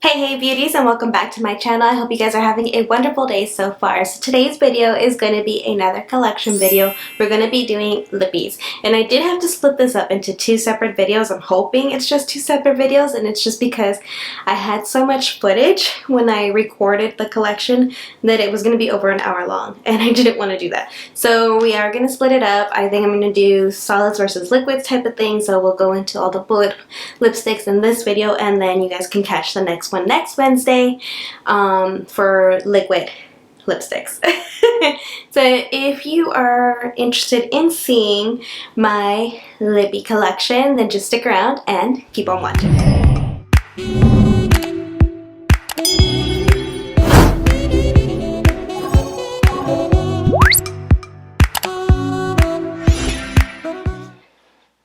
Hey beauties, and welcome back to my channel. I hope you guys are having a wonderful day so far. So today's video is going to be another collection video. We're going to be doing lippies, and I did have to split this up into two separate videos. I'm hoping it's just two separate videos, and it's just because I had so much footage when I recorded the collection that it was going to be over an hour long, and I didn't want to do that. So we are going to split it up. I think I'm going to do solids versus liquids type of thing, so we'll go into all the bullet lipsticks in this video, and then you guys can catch the next one next Wednesday for liquid lipsticks. So if you are interested in seeing my lippy collection, then just stick around and keep on watching.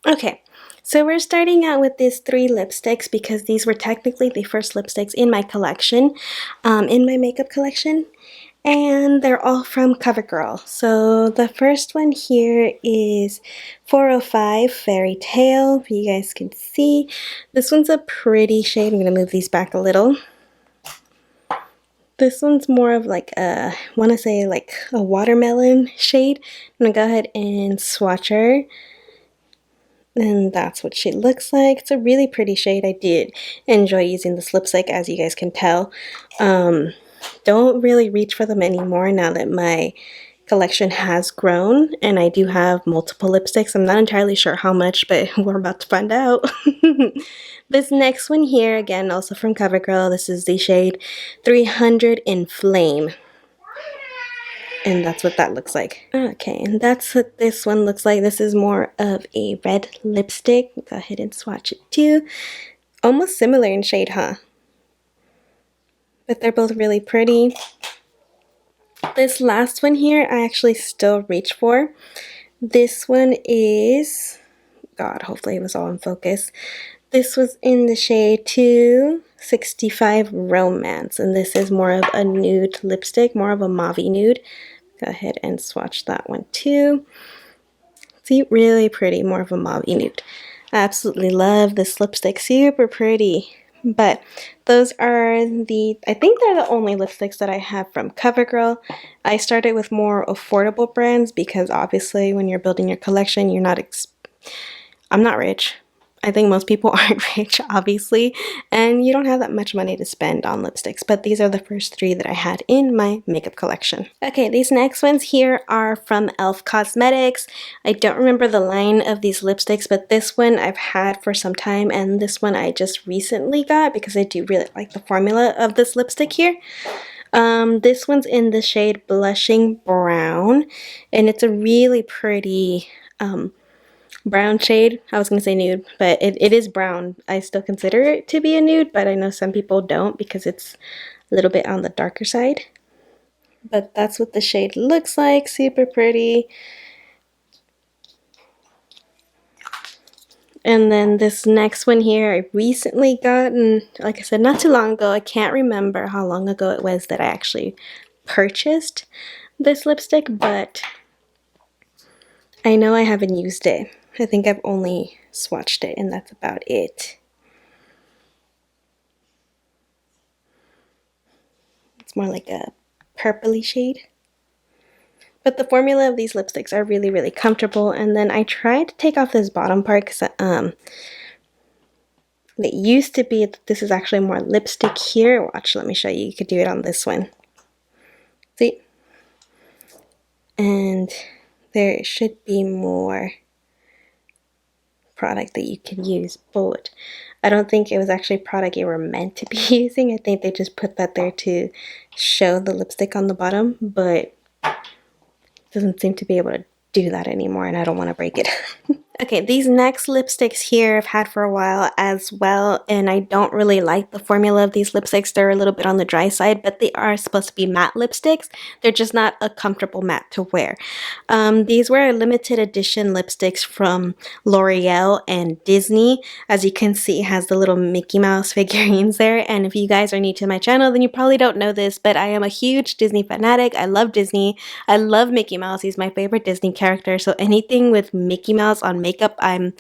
Okay, so we're starting out with these three lipsticks because these were technically the first lipsticks in my collection, in my makeup collection, and they're all from CoverGirl. So the first one here is 405 Fairy Tale. You guys can see this one's a pretty shade. I'm going to move these back a little. This one's more of like a, I want to say like a watermelon shade. I'm going to go ahead and swatch her. And that's what she looks like. It's a really pretty shade. I did enjoy using this lipstick, as you guys can tell. Don't really reach for them anymore now that my collection has grown and I do have multiple lipsticks. I'm not entirely sure how much, but we're about to find out. This next one here, again, also from CoverGirl. This is the shade 300 in Flame. And that's what that looks like. Okay, and that's what this one looks like. This is more of a red lipstick. Go ahead and swatch it too. Almost similar in shade, huh? But they're both really pretty. This last one here, I actually still reach for. This one is, God, hopefully it was all in focus. This was in the shade 265 Romance, and this is more of a nude lipstick, more of a mauve-y nude. Go ahead and swatch that one too. See, really pretty, more of a mauve nude. I absolutely love this lipstick, super pretty. But those are I think they're the only lipsticks that I have from CoverGirl. I started with more affordable brands because obviously when you're building your collection, you're not, I'm not rich. I think most people aren't rich, obviously, and you don't have that much money to spend on lipsticks, but these are the first three that I had in my makeup collection. Okay, these next ones here are from e.l.f. Cosmetics. I don't remember the line of these lipsticks, but this one I've had for some time, and this one I just recently got because I do really like the formula of this lipstick here. This one's in the shade Blushing Brown, and it's a really pretty brown shade. I was going to say nude, but it is brown. I still consider it to be a nude, but I know some people don't because it's a little bit on the darker side. But that's what the shade looks like. Super pretty. And then this next one here I recently got, and like I said, not too long ago. I can't remember how long ago it was that I actually purchased this lipstick, but I know I haven't used it. I think I've only swatched it, and that's about it. It's more like a purpley shade. But the formula of these lipsticks are really, really comfortable. And then I tried to take off this bottom part because it used to be, this is actually more lipstick here. Watch, let me show you. You could do it on this one. See? And there should be more product that you can use, but I don't think it was actually product you were meant to be using. I think they just put that there to show the lipstick on the bottom, but it doesn't seem to be able to do that anymore, and I don't want to break it. Okay, these next lipsticks here I've had for a while as well, and I don't really like the formula of these lipsticks. They're a little bit on the dry side, but they are supposed to be matte lipsticks. They're just not a comfortable matte to wear. These were limited edition lipsticks from L'Oreal and Disney. As you can see, it has the little Mickey Mouse figurines there, and if you guys are new to my channel, then you probably don't know this, but I am a huge Disney fanatic. I love Disney. I love Mickey Mouse. He's my favorite Disney character, so anything with Mickey Mouse on makeup, I'm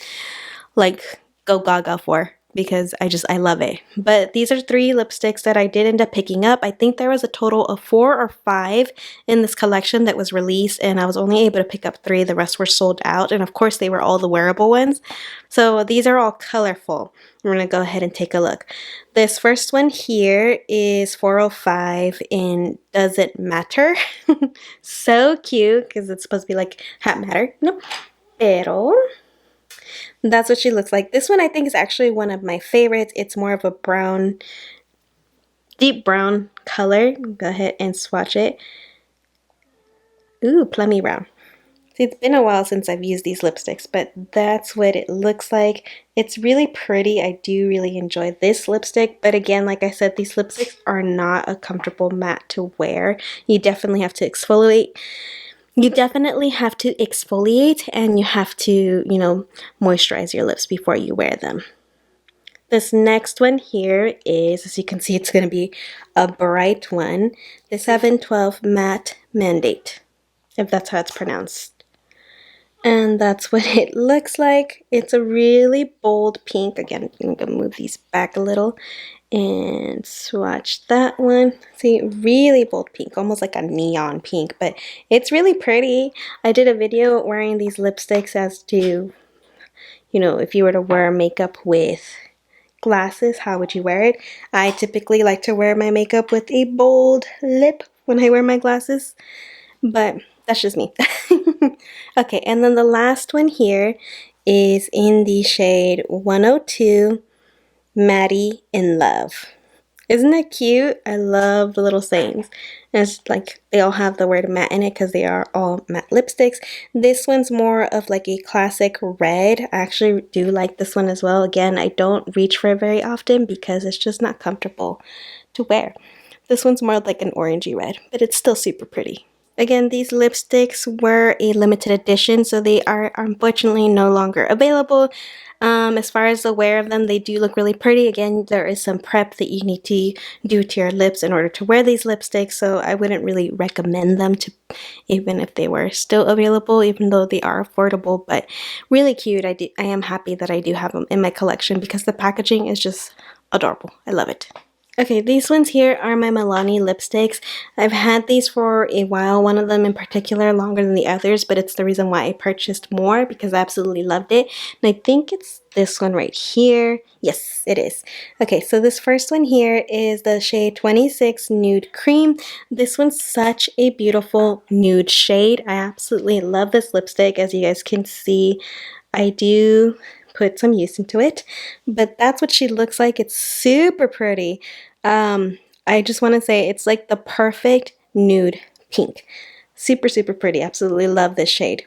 like go gaga for. because I love it. But these are 3 lipsticks that I did end up picking up. I think there was a total of 4 or 5 in this collection that was released, and I was only able to pick up 3. The rest were sold out, and of course they were all the wearable ones. So these are all colorful. We're gonna go ahead and take a look. This first one here is 405 in Does It Matter? So cute, because it's supposed to be like hat matter. No. Pero that's what she looks like. This one I think is actually one of my favorites. It's more of a brown, deep brown color. Go ahead and swatch it. Ooh, plummy brown. See, it's been a while since I've used these lipsticks, but that's what it looks like. It's really pretty. I do really enjoy this lipstick, but again, like I said, these lipsticks are not a comfortable matte to wear. You definitely have to exfoliate. You definitely have to exfoliate, and you have to, you know, moisturize your lips before you wear them. This next one here is, as you can see, it's going to be a bright one. The 712 Matte Mandate, if that's how it's pronounced. And that's what it looks like. It's a really bold pink. Again, I'm going to move these back a little and swatch that one. See, really bold pink, almost like a neon pink, but it's really pretty. I did a video wearing these lipsticks as to, you know, if you were to wear makeup with glasses, how would you wear it? I typically like to wear my makeup with a bold lip when I wear my glasses, but that's just me. Okay, and then the last one here is in the shade 102 Maddie in Love. Isn't that cute? I love the little sayings. And it's like they all have the word matte in it because they are all matte lipsticks. This one's more of like a classic red. I actually do like this one as well. Again, I don't reach for it very often because it's just not comfortable to wear. This one's more like an orangey red, but it's still super pretty. Again, these lipsticks were a limited edition, so they are unfortunately no longer available. As far as the wear of them, they do look really pretty. Again, there is some prep that you need to do to your lips in order to wear these lipsticks, so I wouldn't really recommend them to, even if they were still available, even though they are affordable, but really cute. I am happy that I do have them in my collection because the packaging is just adorable. I love it. Okay, these ones here are my Milani lipsticks. I've had these for a while, one of them in particular longer than the others, but it's the reason why I purchased more because I absolutely loved it. And I think it's this one right here. Yes, it is. Okay, so this first one here is the shade 26 Nude Cream. This one's such a beautiful nude shade. I absolutely love this lipstick. As you guys can see, I do put some use into it, but that's what she looks like. It's super pretty. I just want to say it's like the perfect nude pink. Super, super pretty. Absolutely love this shade.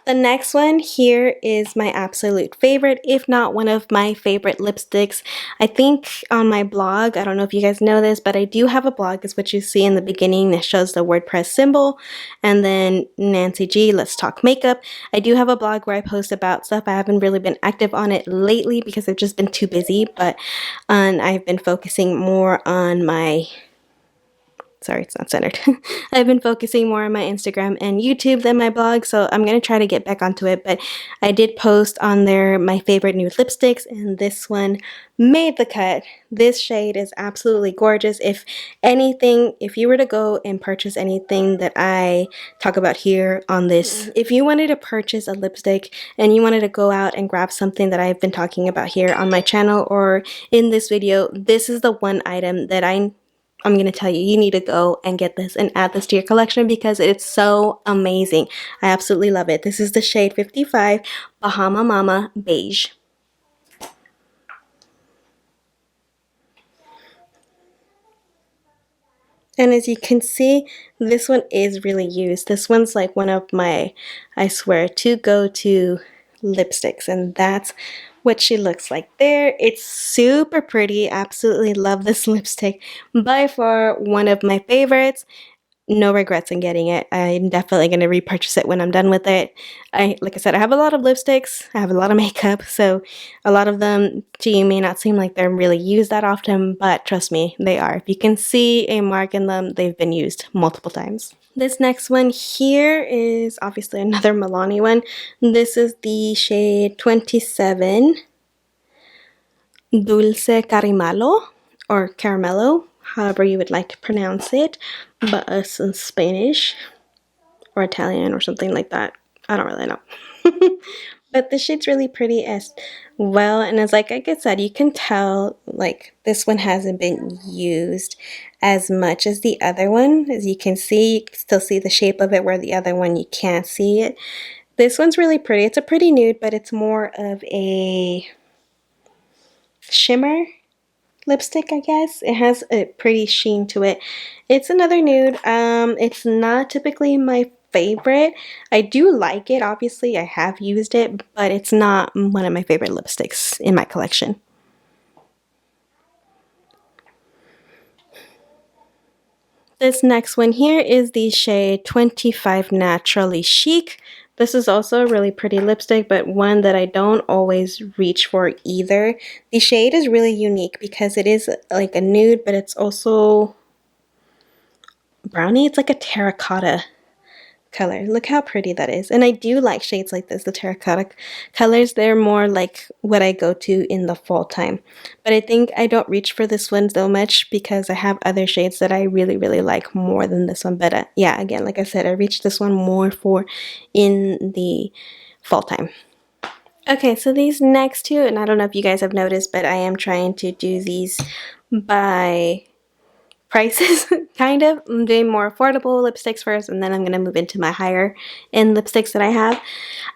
The next one here is my absolute favorite, if not one of my favorite lipsticks. I think on my blog, I don't know if you guys know this, but I do have a blog, is what you see in the beginning that shows the WordPress symbol, and then Nancy G, Let's Talk Makeup. I do have a blog where I post about stuff. I haven't really been active on it lately because I've just been too busy, but I've been focusing more on my sorry, it's not centered. I've been focusing more on my Instagram and YouTube than my blog, so I'm going to try to get back onto it, but I did post on there my favorite nude lipsticks, and this one made the cut. This shade is absolutely gorgeous. If anything, if you were to go and purchase anything that I talk about here on this, if you wanted to purchase a lipstick and you wanted to go out and grab something that I've been talking about here on my channel or in this video, this is the one item that I'm going to tell you, you need to go and get this and add this to your collection because it's so amazing. I absolutely love it. This is the shade 55 Bahama Mama Beige. And as you can see, this one is really used. This one's like one of my, I swear, to go-to lipsticks, and that's what she looks like there. It's super pretty. Absolutely love this lipstick. By far one of my favorites. No regrets in getting it. I'm definitely going to repurchase it when I'm done with it. Like I said, I have a lot of lipsticks. I have a lot of makeup, so a lot of them to you may not seem like they're really used that often, but trust me, they are. If you can see a mark in them, they've been used multiple times. This next one here is obviously another Milani one. This is the shade 27 Dulce Caramelo or Caramello, however you would like to pronounce it, but us in Spanish or Italian or something like that. I don't really know. But the shade's really pretty as well, and it's like I said, you can tell like this one hasn't been used as much as the other one. As you can see, you can still see the shape of it, where the other one you can't see it. This one's really pretty. It's a pretty nude, but it's more of a shimmer lipstick, I guess. It has a pretty sheen to it. It's another nude. It's not typically my favorite. I do like it, obviously. I have used it, but it's not one of my favorite lipsticks in my collection. This next one here is the shade 25 Naturally Chic. This is also a really pretty lipstick, but one that I don't always reach for either. The shade is really unique because it is like a nude, but it's also brownie. It's like a terracotta color. Look how pretty that is. And I do like shades like this, the terracotta colors. They're more like what I go to in the fall time. But I think I don't reach for this one so much because I have other shades that I really, really like more than this one. But yeah, again, like I said, I reach this one more for in the fall time. Okay, so these next two, and I don't know if you guys have noticed, but I am trying to do these by prices, kind of. I'm doing more affordable lipsticks first, and then I'm going to move into my higher end lipsticks that I have.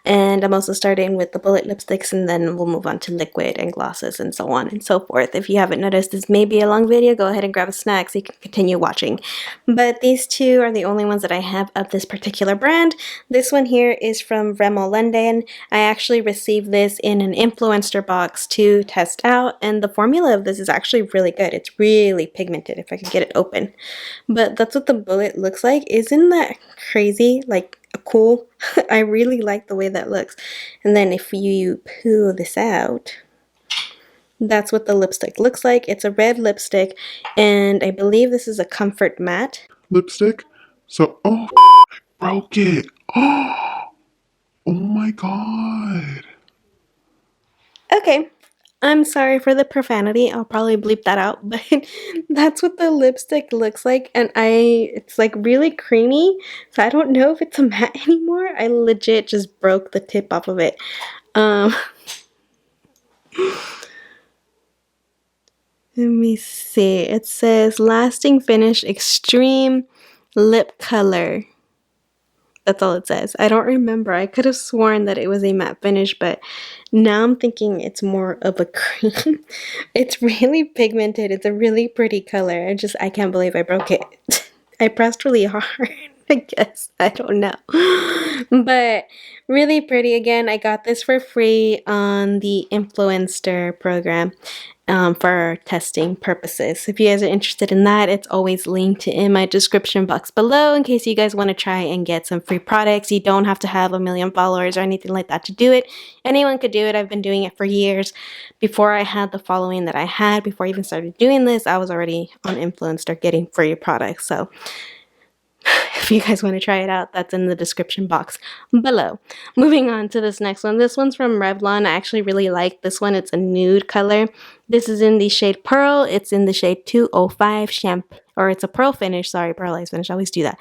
And I'm also starting with the bullet lipsticks, and then we'll move on to liquid and glosses and so on and so forth. If you haven't noticed, this may be a long video. Go ahead and grab a snack so you can continue watching. But these two are the only ones that I have of this particular brand. This one here is from Remo London. I actually received this in an influencer box to test out, and the formula of this is actually really good. It's really pigmented, if I could get it open. But that's what the bullet looks like. Isn't that crazy? Like, cool. I really like the way that looks. And then if you pull this out, that's what the lipstick looks like. It's a red lipstick, and I believe this is a comfort matte lipstick. So, oh, I broke it. Oh my god. Okay, I'm sorry for the profanity. I'll probably bleep that out, but that's what the lipstick looks like, and it's like really creamy, so I don't know if it's a matte anymore. I legit just broke the tip off of it. Let me see. It says Lasting Finish Extreme Lip Color. That's all it says. I don't remember. I could have sworn that it was a matte finish, but now I'm thinking it's more of a cream. It's really pigmented. It's a really pretty color. I can't believe I broke it. I pressed really hard, I guess. I don't know. But really pretty. Again, I got this for free on the influencer program. For testing purposes. If you guys are interested in that, it's always linked in my description box below in case you guys want to try and get some free products. You don't have to have a million followers or anything like that to do it. Anyone could do it. I've been doing it for years. Before I had the following that I had, before I even started doing this, I was already on Influencer getting free products. So if you guys want to try it out, that's in the description box below. Moving on to this next one. This one's from Revlon. I actually really like this one. It's a nude color. This is in the shade Pearl. It's in the shade 205 Champagne, or it's a pearl finish. Sorry, pearlized finish. I always do that.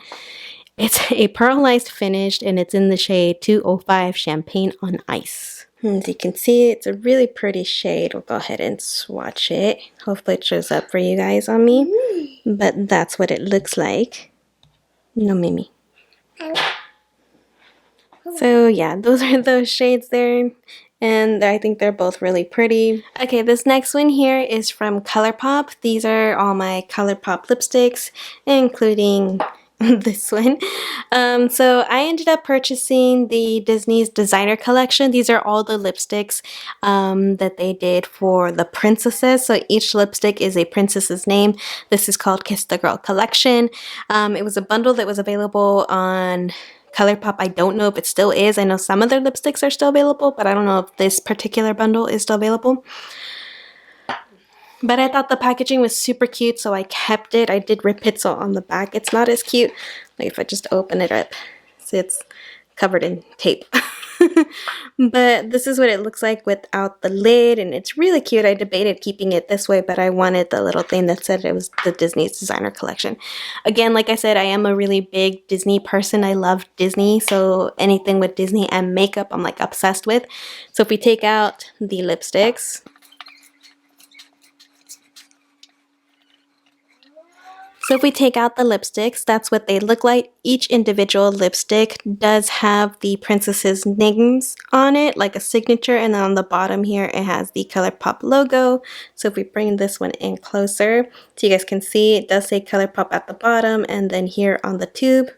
It's a pearlized finish, and it's in the shade 205 Champagne on Ice. As you can see, it's a really pretty shade. We'll go ahead and swatch it. Hopefully it shows up for you guys on me. But that's what it looks like. No, Mimi. So yeah, those are those shades there, and I think they're both really pretty. Okay, this next one here is from ColourPop. These are all my ColourPop lipsticks, including this one. So I ended up purchasing the Disney's designer collection. These are all the lipsticks that they did for the princesses. So each lipstick is a princess's name. This is called Kiss the Girl collection. It was a bundle that was available on ColourPop. I don't know if it still is. I know some of their lipsticks are still available, but I don't know if this particular bundle is still available. But I thought the packaging was super cute, so I kept it. I did rip it, so on the back it's not as cute. Like if I just open it up, see, it's covered in tape. But this is what it looks like without the lid, and it's really cute. I debated keeping it this way, but I wanted the little thing that said it was the Disney's designer collection. Again, like I said, I am a really big Disney person. I love Disney, so anything with Disney and makeup I'm like obsessed with. So if we take out the lipsticks, that's what they look like. Each individual lipstick does have the princess's names on it, like a signature, and then on the bottom here it has the ColourPop logo. So if we bring this one in closer, so you guys can see, it does say ColourPop at the bottom, and then here on the tube,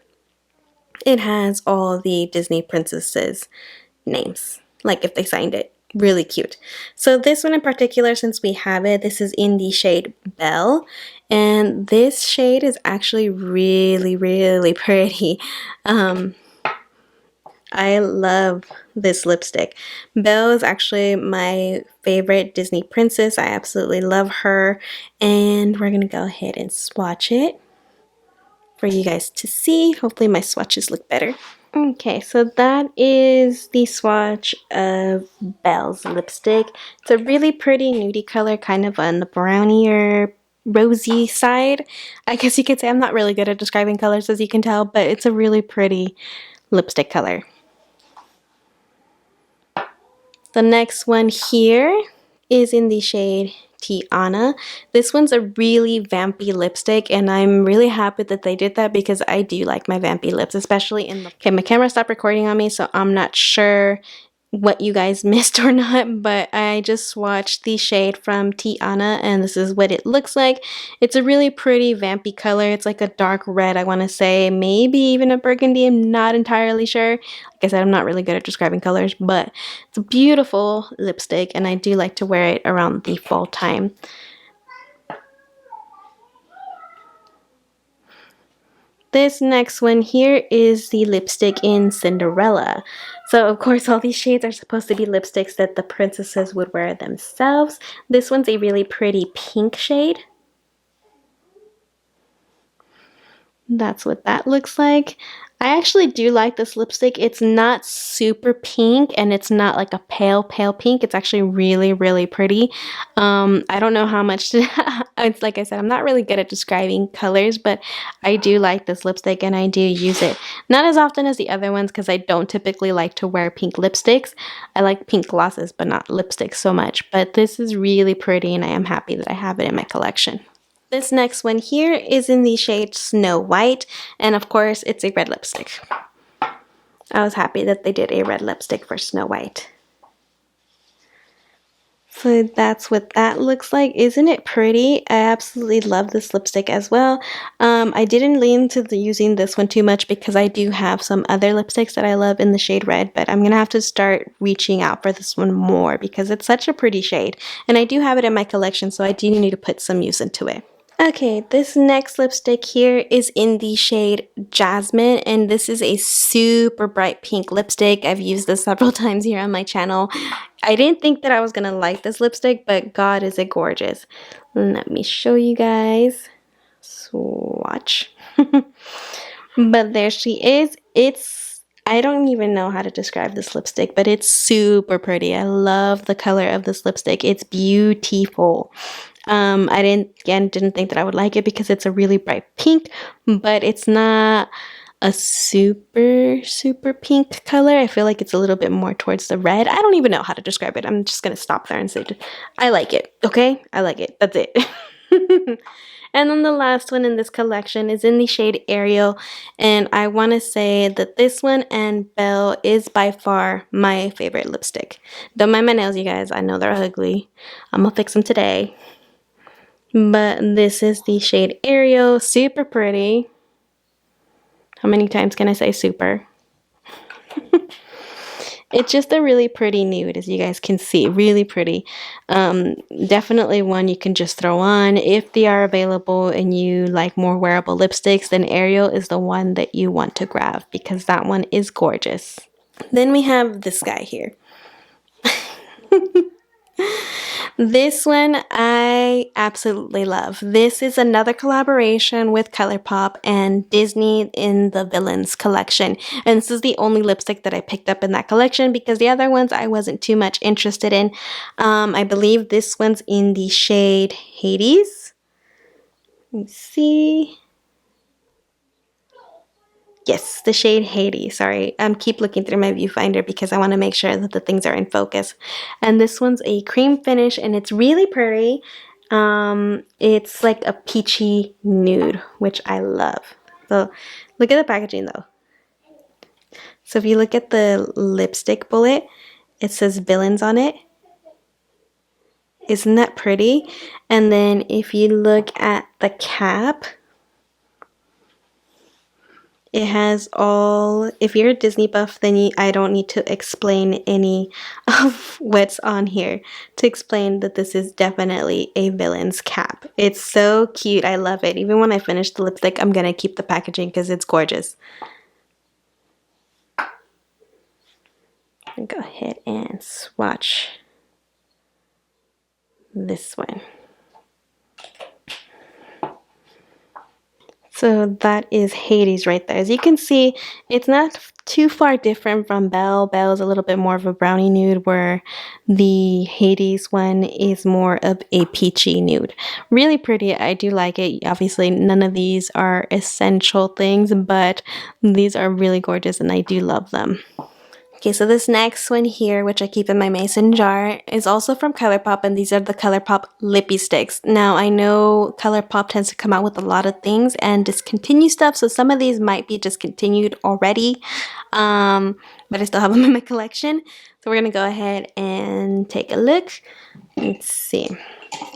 it has all the Disney princesses' names, like if they signed it. Really cute. So this one in particular, since we have it, this is in the shade Belle, and this shade is actually really, really pretty. I love this lipstick. Belle is actually my favorite Disney princess. I absolutely love her, and we're gonna go ahead and swatch it for you guys to see. Hopefully my swatches look better. Okay, so that is the swatch of Belle's lipstick. It's a really pretty nudie color, kind of on the brownier, rosy side. I guess you could say I'm not really good at describing colors, as you can tell, but it's a really pretty lipstick color. The next one here is in the shade Tiana. This one's a really vampy lipstick, and I'm really happy that they did that because I do like my vampy lips, especially in the... Okay, my camera stopped recording on me, so I'm not sure what you guys missed or not, but I just swatched the shade from Tiana, and this is what it looks like. It's a really pretty vampy color. It's like a dark red, I want to say, maybe even a burgundy. I'm not entirely sure. Like I said, I'm not really good at describing colors, but it's a beautiful lipstick, and I do like to wear it around the fall time. This next one here is the lipstick in Cinderella. So of course all these shades are supposed to be lipsticks that the princesses would wear themselves. This one's a really pretty pink shade. That's what that looks like. I actually do like this lipstick. It's not super pink, and it's not like a pale pink. It's actually really, really pretty. I don't know how much to, it's like I said, I'm not really good at describing colors, but I do like this lipstick and I do use it. Not as often as the other ones because I don't typically like to wear pink lipsticks. I like pink glosses, but not lipsticks so much. But this is really pretty, and I am happy that I have it in my collection. This next one here is in the shade Snow White, and of course it's a red lipstick. I was happy that they did a red lipstick for Snow White. So that's what that looks like. Isn't it pretty? I absolutely love this lipstick as well. I didn't lean to using this one too much because I do have some other lipsticks that I love in the shade red, but I'm going to have to start reaching out for this one more because it's such a pretty shade. And I do have it in my collection, so I do need to put some use into it. Okay, this next lipstick here is in the shade Jasmine, and this is a super bright pink lipstick. I've used this several times here on my channel. I didn't think that I was gonna like this lipstick, but God, is it gorgeous. Let me show you guys. Swatch. But there she is. I don't even know how to describe this lipstick, but it's super pretty. I love the color of this lipstick. It's beautiful. I didn't think that I would like it because it's a really bright pink, but it's not a super pink color. I feel like it's a little bit more towards the red. I don't even know how to describe it. I'm just gonna stop there and say I like it. Okay, I like it. That's it. And then the last one in this collection is in the shade Ariel, and I want to say that this one and Belle is by far my favorite lipstick. Don't mind my nails, you guys. I know they're ugly. I'm gonna fix them today. But this is the shade Ariel. Super pretty. How many times can I say super? It's just a really pretty nude, as you guys can see. Really pretty. Definitely one you can just throw on. If they are available and you like more wearable lipsticks, then Ariel is the one that you want to grab because that one is gorgeous. Then we have this guy here. This one I absolutely love. This is another collaboration with ColourPop and Disney in the Villains collection. And this is the only lipstick that I picked up in that collection because the other ones I wasn't too much interested in. I believe this one's in the shade Hades. Let me see. Yes, the shade Hades. Sorry, I'm keep looking through my viewfinder because I want to make sure that the things are in focus. And this one's a cream finish and it's really pretty. It's like a peachy nude, which I love. So look at the packaging though. So if you look at the lipstick bullet, it says Villains on it. Isn't that pretty? And then if you look at the cap, it has all, if you're a Disney buff, then I don't need to explain any of what's on here to explain that this is definitely a Villains cap. It's so cute. I love it. Even when I finish the lipstick, I'm going to keep the packaging because it's gorgeous. I'll go ahead and swatch this one. So that is Hades right there. As you can see, it's not too far different from Belle. Belle is a little bit more of a brownie nude, where the Hades one is more of a peachy nude. Really pretty. I do like it. Obviously, none of these are essential things, but these are really gorgeous and I do love them. Okay, so this next one here, which I keep in my mason jar, is also from ColourPop, and these are the ColourPop Lippy Sticks. Now, I know ColourPop tends to come out with a lot of things and discontinue stuff, so some of these might be discontinued already, but I still have them in my collection. So we're going to go ahead and take a look. Let's see.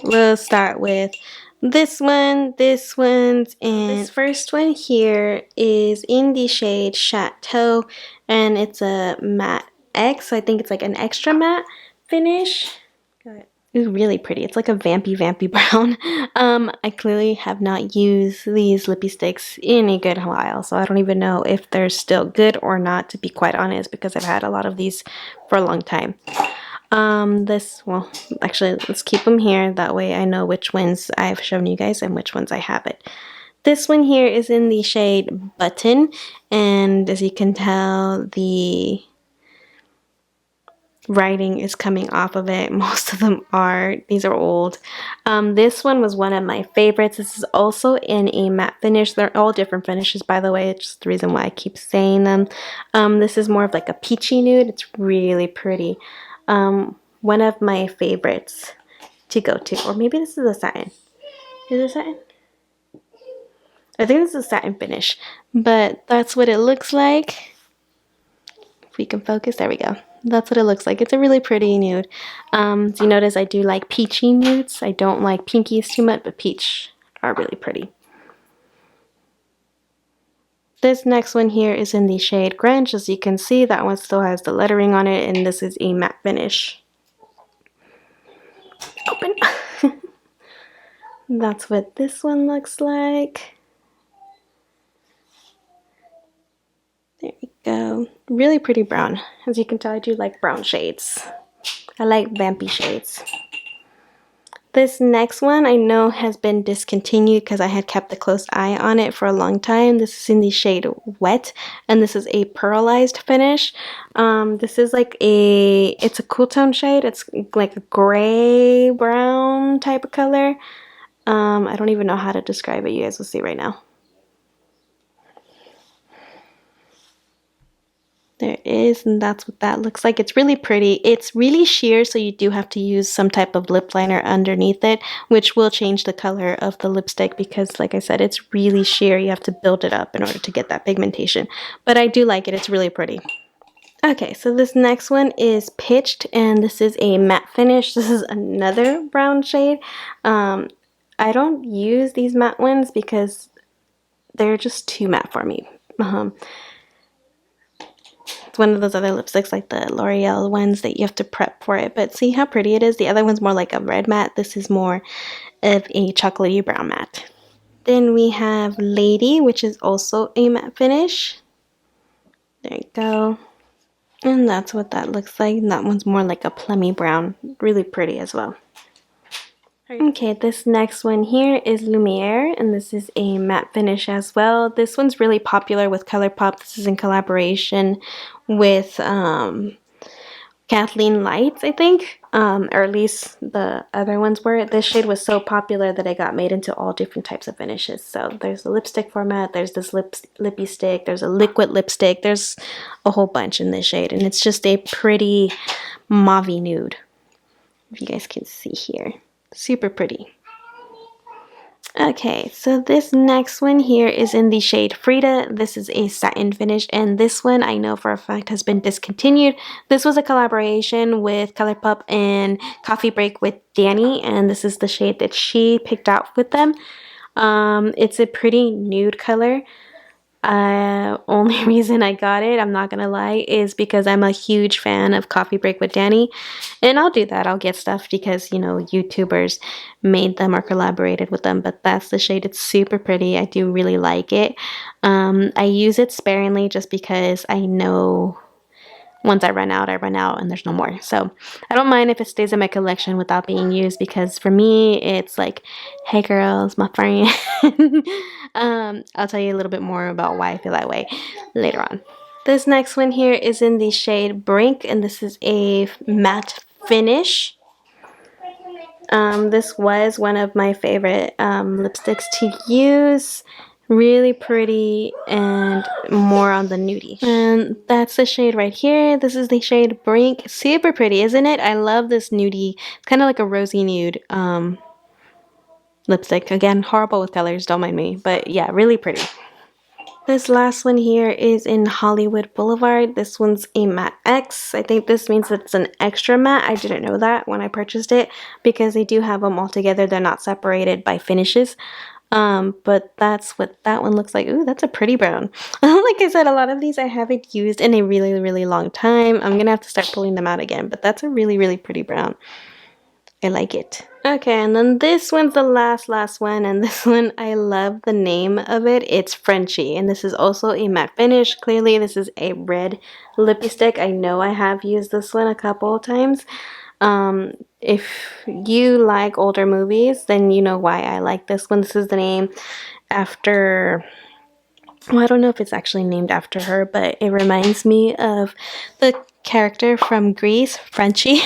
We'll start with this one, this one's, and this first one here is in the shade Chateau, and it's a matte X, so I think it's like an extra matte finish. It's really pretty. It's like a vampy brown. I clearly have not used these lippy sticks in a good while, so I don't even know if they're still good or not, to be quite honest, because I've had a lot of these for a long time. Well, actually, let's keep them here. That way I know which ones I've shown you guys and which ones I haven't. This one here is in the shade Button, and as you can tell, the writing is coming off of it. Most of them are. These are old. This one was one of my favorites. This is also in a matte finish. They're all different finishes, by the way. It's just the reason why I keep saying them. This is more of like a peachy nude. It's really pretty. One of my favorites to go to. Or maybe this is a satin. Is it satin? I think this is a satin finish. But that's what it looks like. If we can focus, there we go. That's what it looks like. It's a really pretty nude. So you notice I do like peachy nudes. I don't like pinkies too much, but peach are really pretty. This next one here is in the shade Grange. As you can see, that one still has the lettering on it, and this is a matte finish. Open. That's what this one looks like. There we go. Really pretty brown. As you can tell, I do like brown shades. I like vampy shades. This next one I know has been discontinued because I had kept a close eye on it for a long time. This is in the shade Wet, and this is a pearlized finish. This is like it's a cool tone shade. It's like a gray brown type of color. I don't even know how to describe it. You guys will see right now. There it is, and that's what that looks like. It's really pretty. It's really sheer, so you do have to use some type of lip liner underneath it, which will change the color of the lipstick because, like I said, it's really sheer. You have to build it up in order to get that pigmentation. But I do like it. It's really pretty. Okay, so this next one is Pitched, and this is a matte finish. This is another brown shade. I don't use these matte ones because they're just too matte for me. It's one of those other lipsticks like the L'Oreal ones that you have to prep for it. But see how pretty it is? The other one's more like a red matte. This is more of a chocolatey brown matte. Then we have Lady, which is also a matte finish. There you go. And that's what that looks like. And that one's more like a plummy brown. Really pretty as well. Okay, this next one here is Lumiere, and this is a matte finish as well. This one's really popular with ColourPop. This is in collaboration with Kathleen Lights, I think, or at least the other ones were. This shade was so popular that it got made into all different types of finishes. So there's the lipstick format, there's this lippy stick, there's a liquid lipstick, there's a whole bunch in this shade, and it's just a pretty mauvey nude, if you guys can see here. Super pretty. Okay, so this next one here is in the shade Frida. This is a satin finish, and this one I know for a fact has been discontinued. This was a collaboration with ColourPop and Coffee Break with Danny, and this is the shade that she picked out with them. It's a pretty nude color. Only reason I got it, I'm not gonna lie, is because I'm a huge fan of Coffee Break with Danny, and I'll do that. I'll get stuff because, you know, YouTubers made them or collaborated with them, but that's the shade. It's super pretty. I do really like it. I use it sparingly just because I know once I run out and there's no more. So I don't mind if it stays in my collection without being used, because for me, it's like, hey girls, my friend. I'll tell you a little bit more about why I feel that way later on. This next one here is in the shade Brink, and this is a matte finish. This was one of my favorite lipsticks to use. Really pretty and more on the nudie. And that's the shade right here. This is the shade Brink. Super pretty, isn't it? I love this nudie. It's kind of like a rosy nude lipstick. Again, horrible with colors, don't mind me. But yeah, really pretty. This last one here is in Hollywood Boulevard. This one's a matte X. I think this means it's an extra matte. I didn't know that when I purchased it because they do have them all together. They're not separated by finishes. But that's what that one looks like. Ooh, that's a pretty brown. Like I said, a lot of these I haven't used in a really, really long time. I'm gonna have to start pulling them out again, but that's a really, really pretty brown. I like it. Okay, and then this one's the last one, and this one, I love the name of it. It's Frenchie, and this is also a matte finish. Clearly, this is a red lippy stick. I know I have used this one a couple of times. If you like older movies, then you know why I like this one. This is the name after, well, I don't know if it's actually named after her, but it reminds me of the character from Grease, Frenchie.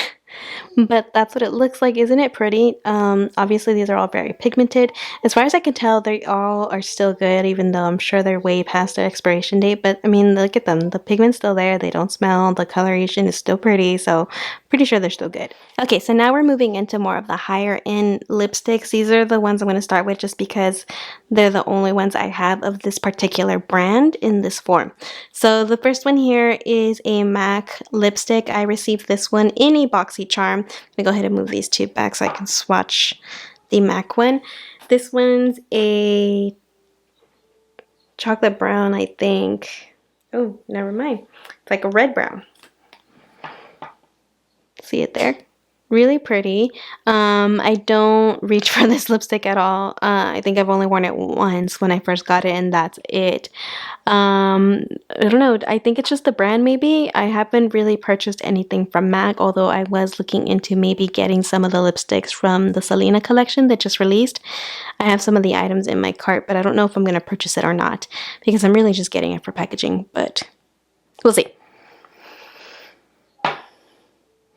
But that's what it looks like. Isn't it pretty? Obviously, these are all very pigmented. As far as I can tell, they all are still good, even though I'm sure they're way past their expiration date. But, I mean, look at them. The pigment's still there. They don't smell. The coloration is still pretty, so pretty sure they're still good. Okay, so now we're moving into more of the higher-end lipsticks. These are the ones I'm going to start with just because they're the only ones I have of this particular brand in this form. So the first one here is a MAC lipstick. I received this one in a BoxyCharm. I'm gonna go ahead and move these two back so I can swatch the MAC one. This one's a chocolate brown, I think. Oh, never mind. It's like a red brown. See it there? Really pretty. I don't reach for this lipstick at all. I think I've only worn it once when I first got it, and that's it. I don't know. I think it's just the brand, maybe. I haven't really purchased anything from MAC, although I was looking into maybe getting some of the lipsticks from the Selena collection that just released. I have some of the items in my cart, but I don't know if I'm going to purchase it or not because I'm really just getting it for packaging, but we'll see.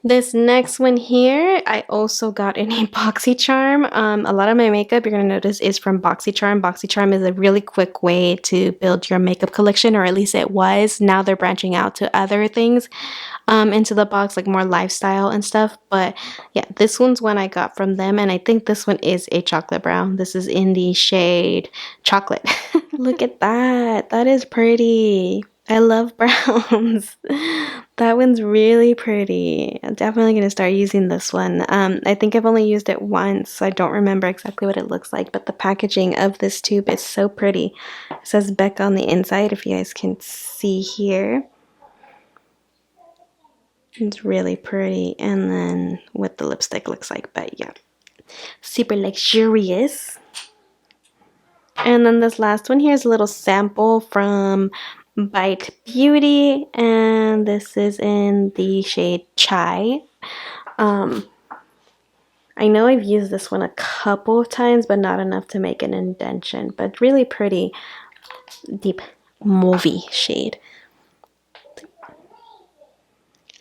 This next one here, I also got in a BoxyCharm. A lot of my makeup, you're going to notice, is from BoxyCharm. BoxyCharm is a really quick way to build your makeup collection, or at least it was. Now they're branching out to other things into the box, like more lifestyle and stuff. But yeah, this one's one I got from them, and I think this one is a chocolate brown. This is in the shade Chocolate. Look at that. That is pretty. I love browns. That one's really pretty. I'm definitely going to start using this one. I think I've only used it once, so I don't remember exactly what it looks like, but the packaging of this tube is so pretty. It says Beck on the inside, if you guys can see here. It's really pretty, and then what the lipstick looks like, but yeah. Super luxurious. And then this last one here is a little sample from Bite Beauty, and this is in the shade Chai. Um, I know I've used this one a couple of times, but not enough to make an indentation, but really pretty deep mauvey shade.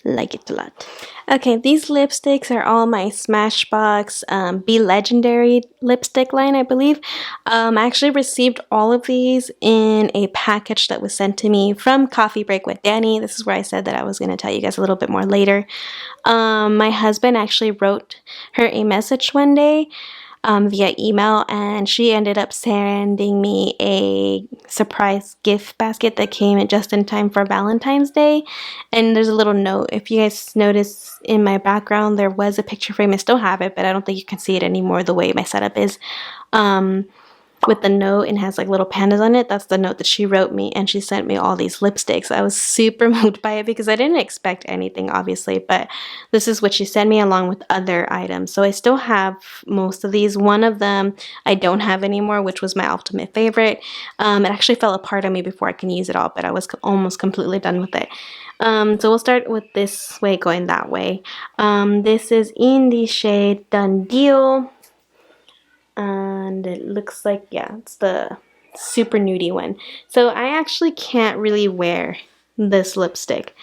Like it a lot. Okay, these lipsticks are all my Smashbox Be Legendary lipstick line, I believe. I actually received all of these in a package that was sent to me from Coffee Break with Danny. This is where I said that I was going to tell you guys a little bit more later. My husband actually wrote her a message one day via email, and she ended up sending me a surprise gift basket that came just in time for Valentine's Day. And there's a little note. If you guys notice in my background, there was a picture frame. I still have it, but I don't think you can see it anymore the way my setup is. With the note and has like little pandas on it. That's the note that she wrote me, and she sent me all these lipsticks. I was super moved by it because I didn't expect anything, obviously, but this is what she sent me along with other items. So I still have most of these. One of them I don't have anymore, which was my ultimate favorite. It actually fell apart on me before I can use it all, but I was almost completely done with it. So we'll start with this way going that way. This is in the shade Done Deal. And it looks like, yeah, it's the super nudie one. So I actually can't really wear this lipstick.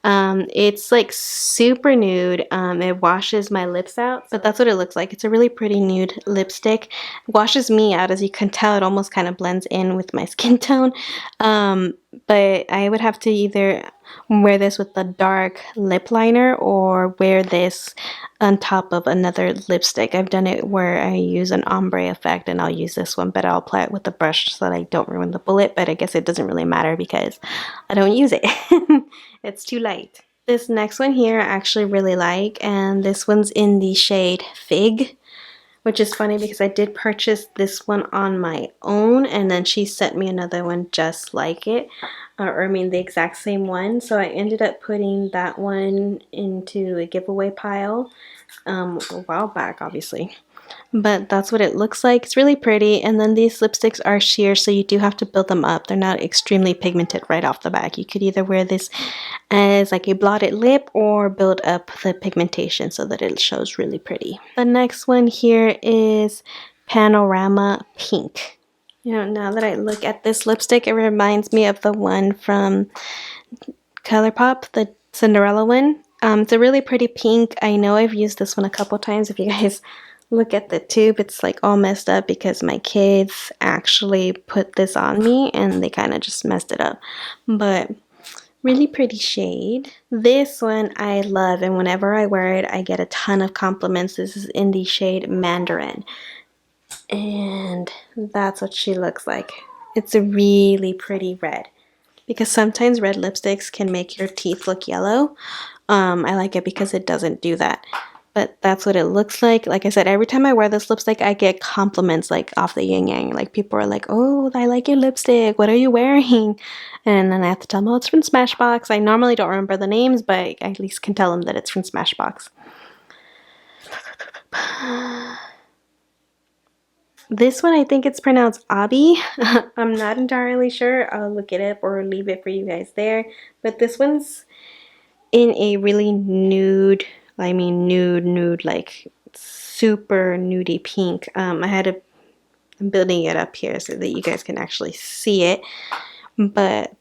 It's like super nude. It washes my lips out, but that's what it looks like. It's a really pretty nude lipstick. It washes me out, as you can tell. It almost kind of blends in with my skin tone. But I would have to either wear this with the dark lip liner or wear this on top of another lipstick. I've done it where I use an ombre effect, and I'll use this one, but I'll apply it with a brush so that I don't ruin the bullet. But I guess it doesn't really matter because I don't use it. It's too light. This next one here I actually really like, and this one's in the shade Fig, which is funny because I did purchase this one on my own, and then she sent me another one just like it, or I mean the exact same one. So I ended up putting that one into a giveaway pile a while back, obviously. But that's what it looks like. It's really pretty. And then these lipsticks are sheer, so you do have to build them up. They're not extremely pigmented right off the back. You could either wear this as like a blotted lip or build up the pigmentation so that it shows really pretty. The next one here is Panorama Pink. You know, now that I look at this lipstick, it reminds me of the one from ColourPop, the Cinderella one. It's a really pretty pink. I know I've used this one a couple times. If you guys look at the tube, it's like all messed up because my kids actually put this on me and they kind of just messed it up. But really pretty shade. This one I love, and whenever I wear it, I get a ton of compliments. This is in the shade Mandarin. And that's what she looks like. It's a really pretty red, because sometimes red lipsticks can make your teeth look yellow. I like it because it doesn't do that. But that's what it looks like. Like I said, every time I wear this lipstick, I get compliments like off the yin yang. Like people are like, "Oh, I like your lipstick. What are you wearing?" And then I have to tell them, "Oh, it's from Smashbox." I normally don't remember the names, but I at least can tell them that it's from Smashbox. This one, I think it's pronounced Abi. I'm not entirely sure. I'll look it up or leave it for you guys there. But this one's in a really nude, I mean nude, like super nudie pink. I'm building it up here so that you guys can actually see it. But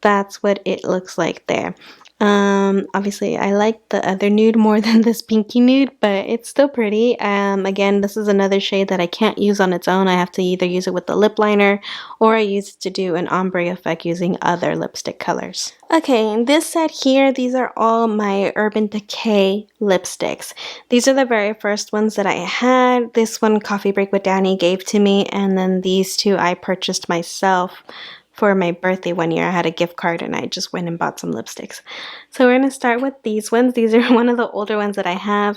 that's what it looks like there. Obviously I like the other nude more than this pinky nude, but it's still pretty. Again, this is another shade that I can't use on its own. I have to either use it with the lip liner or I use it to do an ombre effect using other lipstick colors. Okay, in this set here, these are all my Urban Decay lipsticks. These are the very first ones that I had. This one Coffee Break with Danny gave to me, and then these two I purchased myself for my birthday one year. I had a gift card and I just went and bought some lipsticks. So we're going to start with these ones. These are one of the older ones that I have.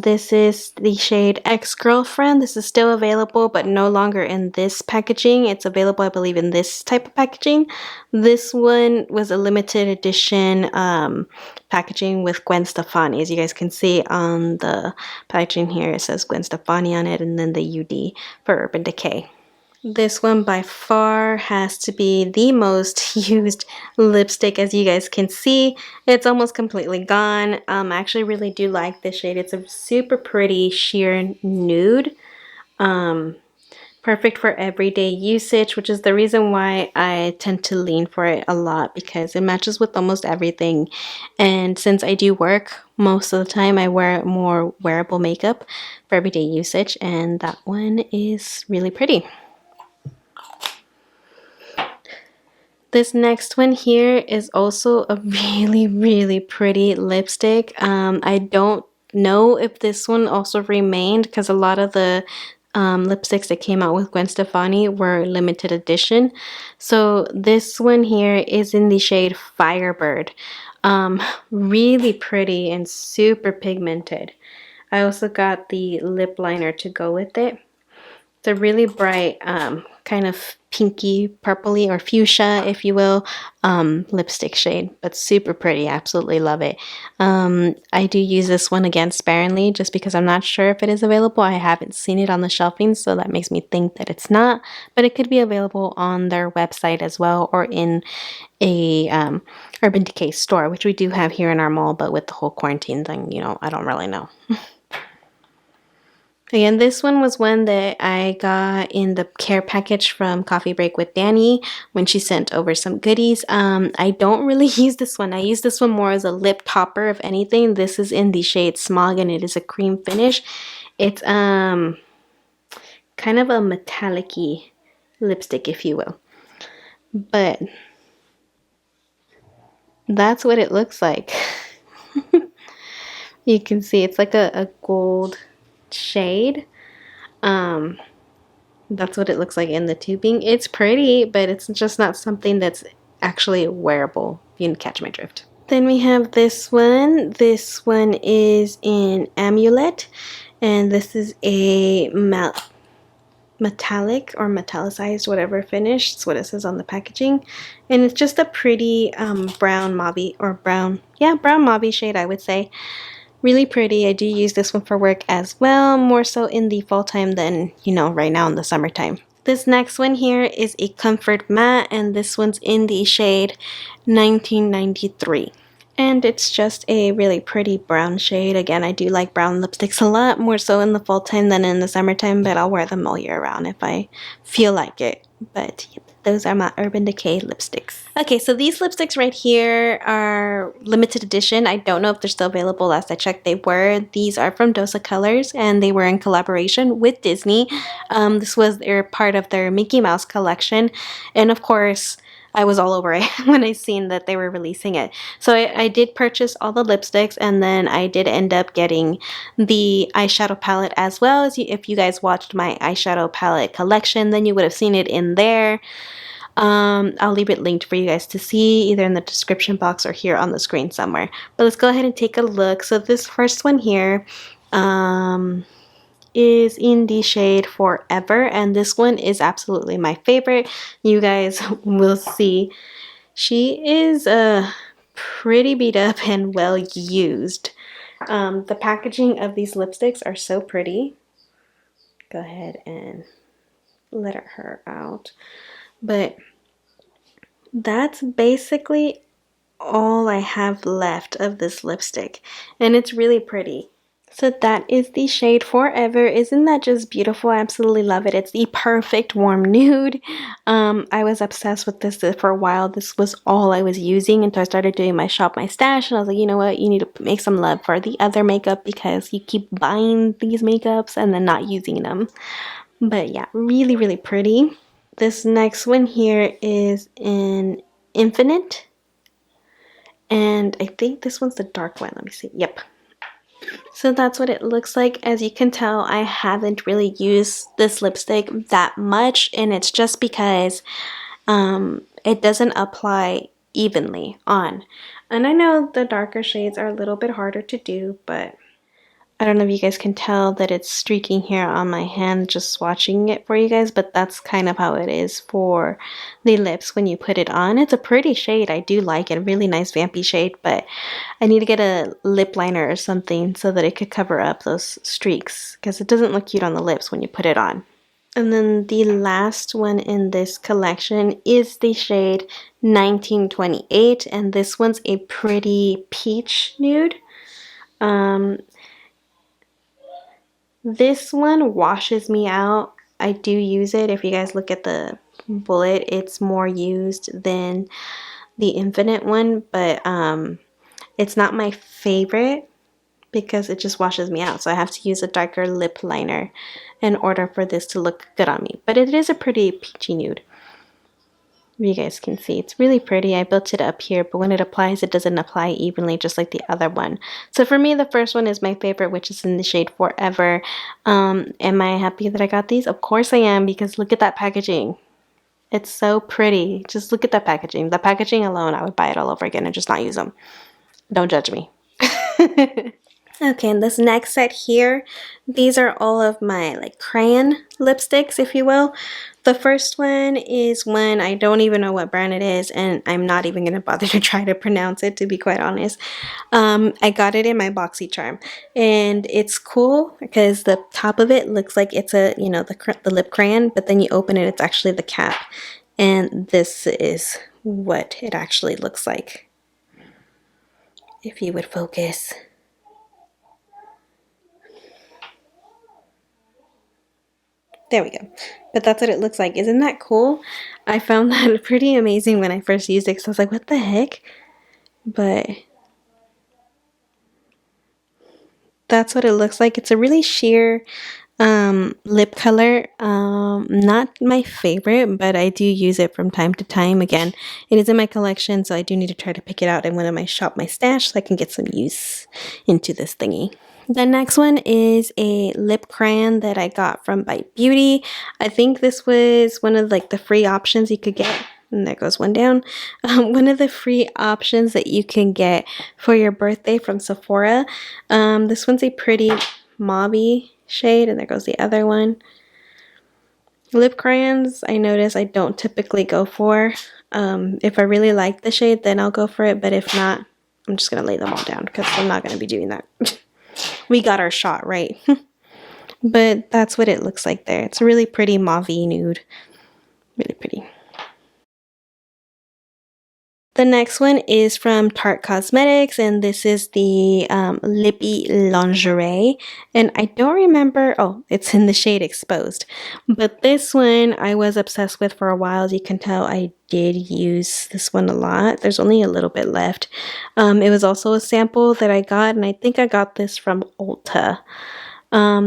This is the shade Ex-Girlfriend. This is still available, but no longer in this packaging. It's available, I believe, in this type of packaging. This one was a limited edition packaging with Gwen Stefani. As you guys can see on the packaging here, it says Gwen Stefani on it, and then the UD for Urban Decay. This one by far has to be the most used lipstick, as you guys can see. It's almost completely gone. I actually really do like this shade. It's a super pretty sheer nude. Perfect for everyday usage, which is the reason why I tend to lean for it a lot because it matches with almost everything. And since I do work most of the time, I wear more wearable makeup for everyday usage, and that one is really pretty. This next one here is also a really pretty lipstick. I don't know if this one also remained because a lot of the lipsticks that came out with Gwen Stefani were limited edition. So this one here is in the shade Firebird. Really pretty and super pigmented. I also got the lip liner to go with it. It's a really bright, kind of pinky, purpley, or fuchsia, if you will, lipstick shade, but super pretty. Absolutely love it. I do use this one again sparingly just because I'm not sure if it is available. I haven't seen it on the shelving, so that makes me think that it's not, but it could be available on their website as well or in a Urban Decay store, which we do have here in our mall, but with the whole quarantine thing, you know, I don't really know. Again, this one was one that I got in the care package from Coffee Break with Danny when she sent over some goodies. I don't really use this one. I use this one more as a lip topper, if anything. This is in the shade Smog, and it is a cream finish. It's kind of a metallic-y lipstick, if you will. But that's what it looks like. You can see it's like a gold shade. That's what it looks like in the tubing. It's pretty, but it's just not something that's actually wearable, if you can catch my drift. Then we have this one. This one is in Amulet, and this is a metallic or metallicized, whatever finish. That's what it says on the packaging. And it's just a pretty brown mauve, or brown mauve shade, I would say. Really pretty. I do use this one for work as well, more so in the fall time than, you know, right now in the summertime. This next one here is a Comfort Matte, and this one's in the shade 1993. And it's just a really pretty brown shade. Again, I do like brown lipsticks a lot, more so in the fall time than in the summertime, but I'll wear them all year round if I feel like it. But yep, those are my Urban Decay lipsticks. Okay, so these lipsticks right here are limited edition. I don't know if they're still available. Last I checked, they were. These are from Dosa Colors, and they were in collaboration with Disney. This was their part of their Mickey Mouse collection, and of course, I was all over it when I seen that they were releasing it. So I did purchase all the lipsticks, and then I did end up getting the eyeshadow palette as well. As if you guys watched my eyeshadow palette collection, then you would have seen it in there. I'll leave it linked for you guys to see, either in the description box or here on the screen somewhere. But let's go ahead and take a look. So this first one here, is in the shade Forever, and this one is absolutely my favorite. You guys will see she is pretty beat up and well used. The packaging of these lipsticks are so pretty. Go ahead and let her out. But that's basically all I have left of this lipstick, and it's really pretty. So that is the shade Forever. Isn't that just beautiful? I absolutely love it. It's the perfect warm nude. I was obsessed with this for a while. This was all I was using until I started doing my shop, my stash, and I was like, you know what? You need to make some love for the other makeup because you keep buying these makeups and then not using them. But yeah, really pretty. This next one here is in Infinite, and I think this one's the dark one. Let me see. Yep. So that's what it looks like. As you can tell, I haven't really used this lipstick that much, and it's just because it doesn't apply evenly on. And I know the darker shades are a little bit harder to do, but I don't know if you guys can tell that it's streaking here on my hand just swatching it for you guys, but that's kind of how it is for the lips when you put it on. It's a pretty shade. I do like it. Really nice vampy shade, but I need to get a lip liner or something so that it could cover up those streaks because it doesn't look cute on the lips when you put it on. And then the last one in this collection is the shade 1928, and this one's a pretty peach nude. Um, this one washes me out. I do use it. If you guys look at the bullet, it's more used than the Infinite one, but it's not my favorite because it just washes me out. So I have to use a darker lip liner in order for this to look good on me. But it is a pretty peachy nude. You guys can see it's really pretty. I built it up here, but when it applies, it doesn't apply evenly, just like the other one. So for me, the first one is my favorite, which is in the shade Forever. Am I happy that I got these? Of course I am, because look at that packaging. It's so pretty. Just look at that packaging. The packaging alone, I would buy it all over again and just not use them. Don't judge me. Okay, and this next set here, these are all of my like crayon lipsticks, if you will. The first one is one I don't even know what brand it is, and I'm not even gonna bother to try to pronounce it, to be quite honest. I got it in my BoxyCharm, and it's cool because the top of it looks like it's a, you know, the lip crayon, but then you open it, it's actually the cap, and this is what it actually looks like. If you would focus. There we go. But that's what it looks like. Isn't that cool? I found that pretty amazing when I first used it because I was like, what the heck? But that's what it looks like. It's a really sheer lip color. Not my favorite, but I do use it from time to time. Again, it is in my collection, so I do need to try to pick it out in one of my shop my stash so I can get some use into this thingy. The next one is a lip crayon that I got from by Beauty. I think this was one of like the free options you could get. And there goes one down. One of the free options that you can get for your birthday from Sephora. This one's a pretty mauve shade, and there goes the other one. Lip crayons, I notice I don't typically go for. If I really like the shade, then I'll go for it. But if not, I'm just going to lay them all down because I'm not going to be doing that. We got our shot, right? But that's what it looks like there. It's a really pretty mauve nude. Really pretty. The next one is from Tarte Cosmetics, and this is the Lippy Lingerie. And I don't remember, oh, it's in the shade Exposed. But this one I was obsessed with for a while. As you can tell, I did use this one a lot. There's only a little bit left. It was also a sample that I got, and I think I got this from Ulta.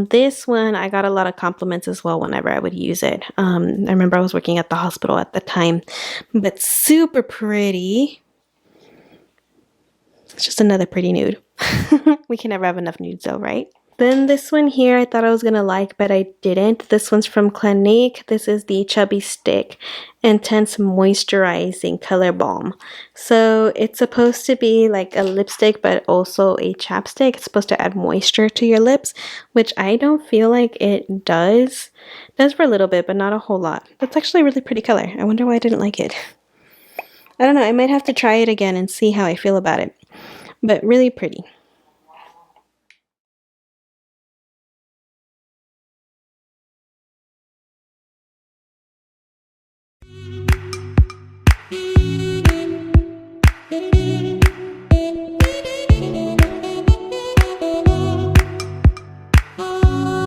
This one, I got a lot of compliments as well whenever I would use it. I remember I was working at the hospital at the time, but super pretty. It's just another pretty nude. We can never have enough nudes though, right? Then this one here I thought I was going to like, but I didn't. This one's from Clinique. This is the Chubby Stick Intense Moisturizing Color Balm. So it's supposed to be like a lipstick, but also a chapstick. It's supposed to add moisture to your lips, which I don't feel like it does. It does for a little bit, but not a whole lot. That's actually a really pretty color. I wonder why I didn't like it. I don't know. I might have to try it again and see how I feel about it. But really pretty.